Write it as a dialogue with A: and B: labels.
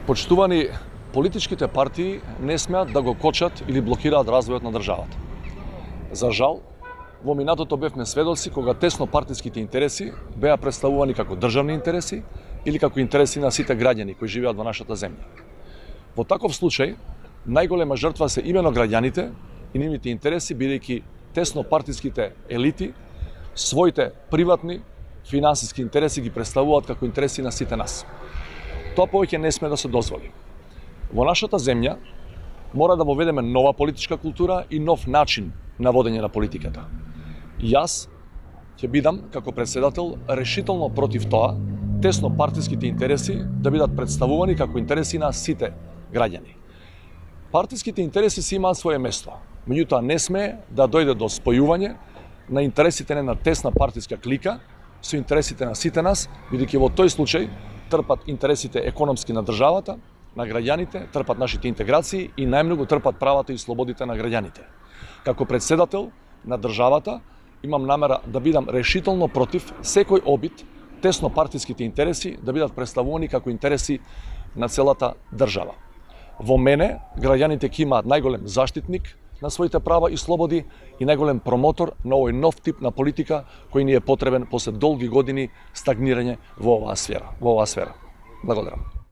A: Почитувани, политичките партии не смеат да го кочат или блокираат развојот на државата. За жал, во минатото бевме сведоци кога тесно партиските интереси беа представувани како државни интереси или како интереси на сите граѓани кои живеат во нашата земја. Во таков случај, најголема жртва се имено граѓаните и нивните интереси, бидејќи тесно партиските елити своите приватни финансиски интереси ги представуваат како интереси на сите нас. Тоа повеќе не сме да се дозволи. Во нашата земја мора да воведеме нова политичка култура и нов начин на водење на политиката. Јас ќе бидам, како председател, решително против тоа тесно партиските интереси да бидат представувани како интереси на сите граѓани. Партиските интереси си имаат свое место, меѓутоа не sme да дојде до спојување на интересите на тесна партиска клика со интересите на сите нас, бидејќи во тој случај трпат интересите економски на државата, на граѓаните, трпат нашите интеграции и најмногу трпат правата и слободите на граѓаните. Како председател на државата имам намера да бидам решително против секој обид тесно партиските интереси да бидат представувани како интереси на целата држава. Во мене граѓаните ќе имаат најголем заштитник на своите права и слободи и најголем промотор на овој нов тип на политика кој ни е потребен после долги години стагнирање во оваа сфера. Благодарам.